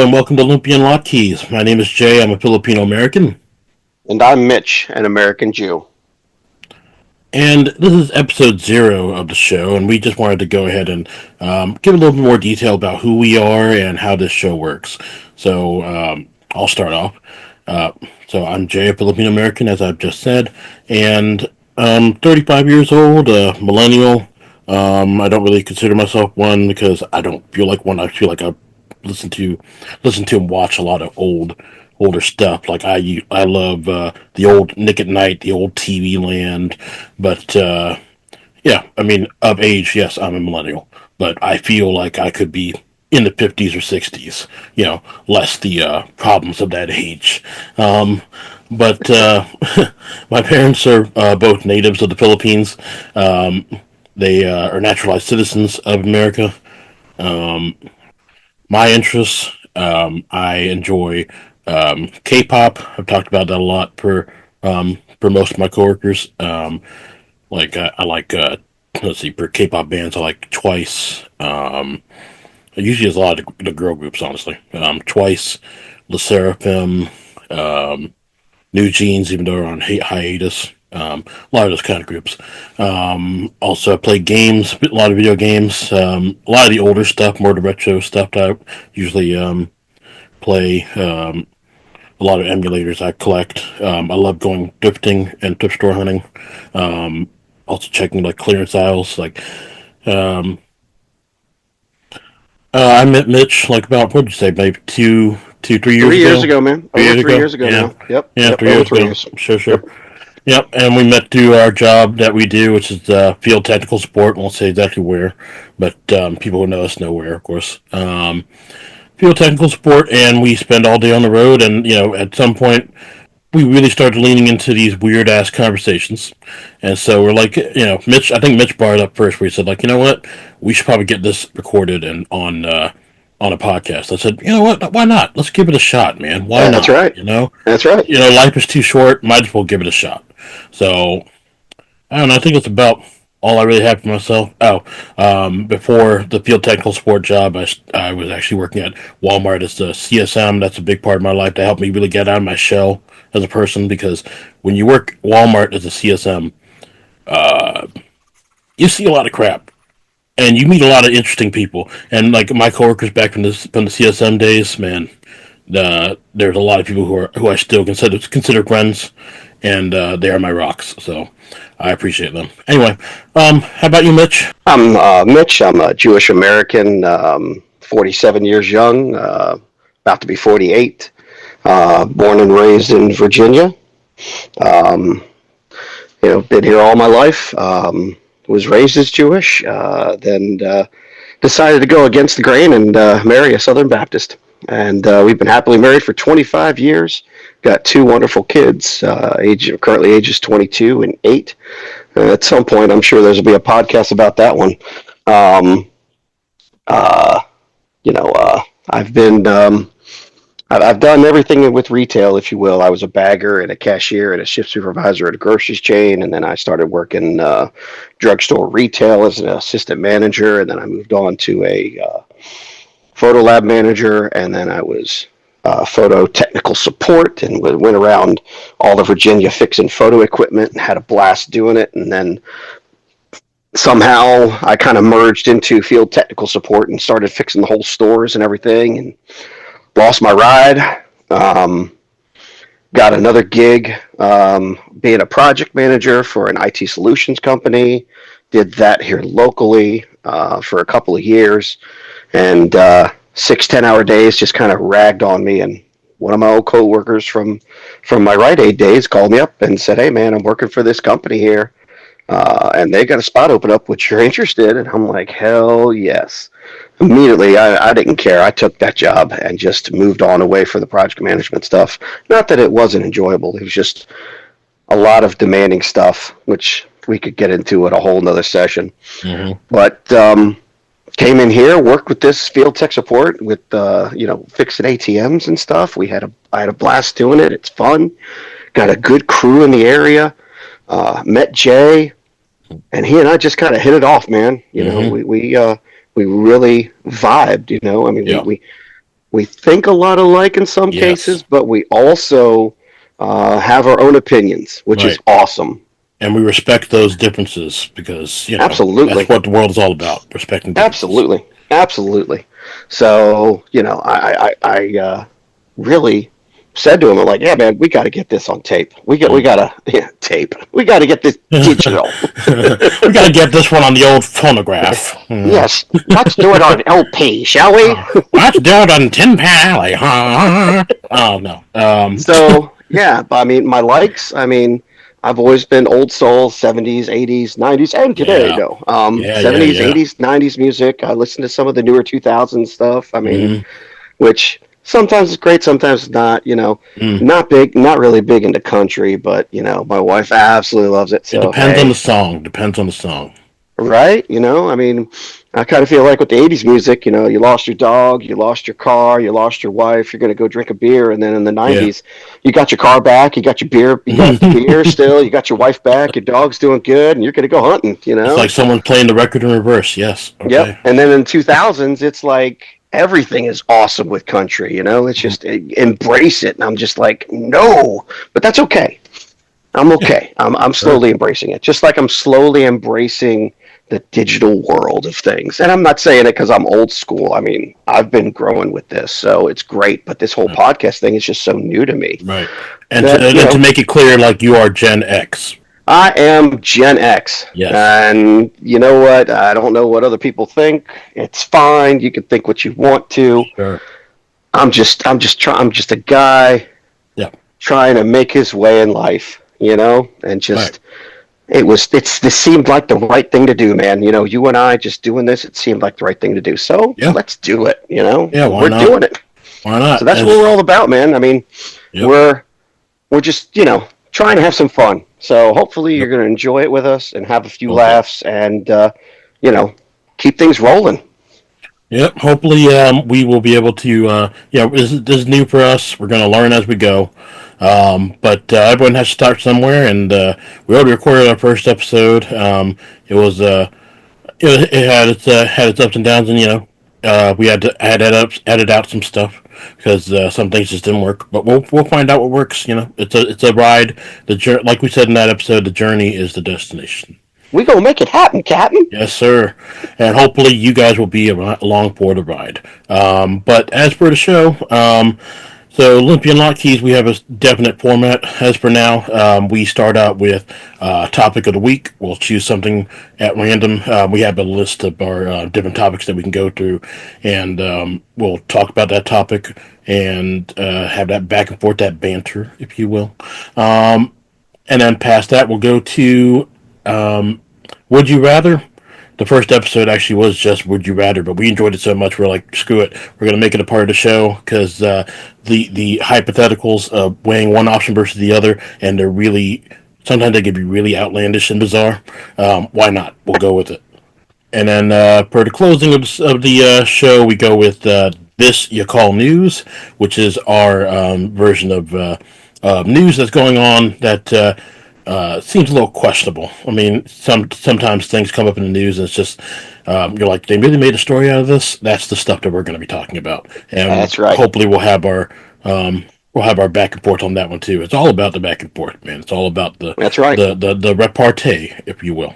and welcome to Lumpia and Latkes. My name is Jay. I'm a Filipino American, And I'm Mitch, an American Jew. and this is episode 0 of the show. And we just wanted to go ahead and give a little bit more detail about who we are and how this show works. So I'll start off. Uh, so I'm Jay, a Filipino American, as I've just said, and I'm 35 years old, a millennial. I don't really consider myself one because I don't feel like one. I feel like I listen to and watch a lot of older stuff. Like I love the old Nick at Night, the old TV Land, but yeah, I mean of age, yes, I'm a millennial, but I feel like I could be in the 50s or 60s, less the problems of that age. But my parents are both natives of the Philippines. Um, they are naturalized citizens of America. Um, my interests. I enjoy K-pop. I've talked about that a lot for most of my coworkers. I like let's see, for K-pop bands I like Twice. Usually it's a lot of the girl groups, honestly. Twice, Le Seraphim, um, New Jeans, even though they're on hiatus. A lot of those kind of groups. Also, I play games, a lot of video games. A lot of the older stuff, more the retro stuff that I usually play. A lot of emulators I collect. I love going thrifting and thrift store hunting. Also checking like clearance aisles. Um, I met Mitch like about what did you say, maybe 3 years 3 years ago. ago, man. Three Over years three ago, years ago yeah, now. Yep, yeah, yep, three over years three ago. years. Sure, sure. Yep. Yep, and we met through our job that we do, which is field technical support. Won't say exactly where, but people who know us know where, of course. Field technical support, and we spend all day on the road. And at some point, we really started leaning into these weird ass conversations. And so we're like, Mitch. I think Mitch brought it up first, where he said, like, you know what, we should probably get this recorded and on a podcast. I said, you know what, why not? Let's give it a shot, man. Why That's not? right. That's right. Life is too short. Might as well give it a shot. So I don't know. I think it's about all I really have for myself. Before the field technical support job, I was actually working at Walmart as the CSM. That's a big part of my life to help me really get out of my shell as a person because when you work Walmart as a CSM, you see a lot of crap and you meet a lot of interesting people. And like my coworkers back from the CSM days, man, there's a lot of people who I still consider friends, and they are my rocks. So I appreciate them. Anyway, how about you, Mitch? I'm Mitch. I'm a Jewish American, 47 years young, about to be 48. Born and raised in Virginia. Um, been here all my life. Was raised as Jewish. Then decided to go against the grain and marry a Southern Baptist. And we've been happily married for 25 years. Got two wonderful kids, currently ages 22 and 8. At some point, I'm sure there's will be a podcast about that one. Um, uh, I've been I've done everything with retail, if you will. I was a bagger and a cashier and a shift supervisor at a groceries chain, and then I started working drugstore retail as an assistant manager, and then I moved on to a photo lab manager, and then I was photo technical support and went around all of Virginia fixing photo equipment and had a blast doing it. And then somehow I kind of merged into field technical support and started fixing the whole stores and everything, and lost my ride. Got another gig being a project manager for an IT solutions company. Did that here locally for a couple of years, and 6 10-hour days just kind of ragged on me. And one of my old coworkers from my Rite Aid days called me up and said, "Hey man, I'm working for this company here, and they got a spot open up, which you're interested." And I'm like, hell yes. Immediately, I didn't care. I took that job and just moved on away from the project management stuff. Not that it wasn't enjoyable. It was just a lot of demanding stuff, which we could get into at a whole nother session. Mm-hmm. But came in here, worked with this field tech support with fixing ATMs and stuff. I had a blast doing it. It's fun. Got a good crew in the area. Met Jay, and he and I just kind of hit it off, man. Mm-hmm. We really vibed. I mean, Yeah. We think a lot alike in some Yes. cases, but we also have our own opinions, which is Right. awesome. And we respect those differences because, that's Absolutely. what the world is all about, respecting differences. Absolutely. Absolutely. So, I really said to him, I'm like, yeah, man, we got to get this on tape. We Mm. got to, yeah, tape. We got to get this digital. We got to get this one on the old phonograph. Yes. Let's do it on LP, shall we? Let's do it on Tin Pan Alley. Huh? Oh, no. So, yeah, but I mean, my likes, I mean, I've always been old soul, 70s, 80s, 90s, and today, Yeah. no. Yeah, yeah, 70s, yeah. 80s, 90s music. I listen to some of the newer 2000s stuff. I mean, Mm, which sometimes is great, sometimes not, mm. not big, not really big into country, but, my wife absolutely loves it. It So, depends on the hey, song. Depends on the song. right? I mean, I kind of feel like with the 80s music, you lost your dog, you lost your car, you lost your wife, you're going to go drink a beer. And then in the Yeah. 90s, you got your car back, you got your beer, you got the beer still, you got your wife back, your dog's doing good, and you're going to go It's hunting. like someone playing the record in reverse. Yes. Yep. Okay. And then in 2000s, it's like everything is awesome with country. It's Mm. just embrace it. And I'm just like, no, but that's okay. I'm Yeah. okay. I'm Sure. slowly embracing it, just like I'm slowly embracing the digital world of things. And I'm not saying it because I'm old school. I mean, I've been growing with this, so it's great. But this whole Right. podcast thing is just so new to me Right. And that to make it clear, like you are Gen X. I am Gen X. Yes. And you know what? I don't know what other people think. It's fine. You can think what you want to. Sure. I'm just a guy Yeah. trying to make his way in life, and Right. just this seemed like the right thing to do, man. You and I just doing this, it seemed like the right thing to do. So Yeah. let's do it. Yeah. Why We're not? doing it. Why So not? that's what As we're all about, man. I mean, Yep. we're we're just, trying to have some fun. So hopefully you're Yep. going to enjoy it with us and have a few Okay. laughs and you know, keep things rolling. Yep. Hopefully, we will be able to. This is new for us. We're going to learn as we go. But everyone has to start somewhere, and we already recorded our first episode. It was it had its ups and downs, and we had to edit out some stuff because some things just didn't work. But we'll find out what works. It's a ride. Like we said in that episode, the journey is the destination. We gonna make it happen, Captain. Yes, sir. And hopefully you guys will be along for the ride. But as for the show, so Lumpia and Latkes, we have a definite format. As for now, we start out with topic of the week. We'll choose something at random. We have a list of our different topics that we can go through, and we'll talk about that topic and have that back and forth, that banter, if you will. And then past that, we'll go to Would You Rather. The first episode actually was just Would You Rather, but we enjoyed it so much we're like, screw it, we're gonna make it a part of the show because the hypotheticals of weighing one option versus the other, and they're really sometimes they can be really outlandish and bizarre. Why not? We'll go with it. And then for the closing of the show, we go with This You Call News, which is our version of news that's going on that seems a little questionable. I mean, sometimes things come up in the news and it's just you're like, they really made a story out of this. That's the stuff that we're going to be talking about, and That's right. hopefully we'll have our back and forth on that one too. It's all about the back and forth, man. It's all about That's right. the repartee, if you will.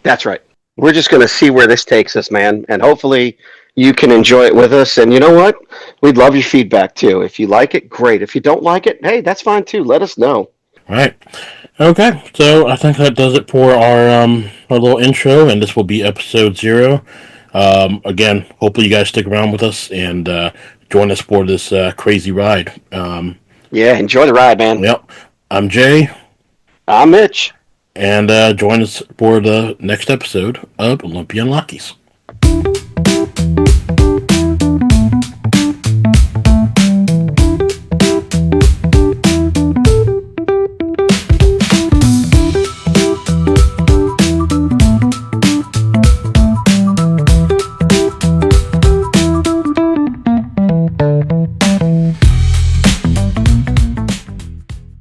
That's right. We're just gonna see where this takes us, man, and hopefully you can enjoy it with us. And you know what? We'd love your feedback too. If you like it, great. If you don't like it, hey, that's fine too. Let us know. All right. Okay, so I think that does it for our little intro, and this will be episode 0. Again, hopefully you guys stick around with us and join us for this crazy ride. Yeah, enjoy the ride, man. Yep, I'm Jay, I'm Mitch. and join us for the next episode of Lumpia and Latkes.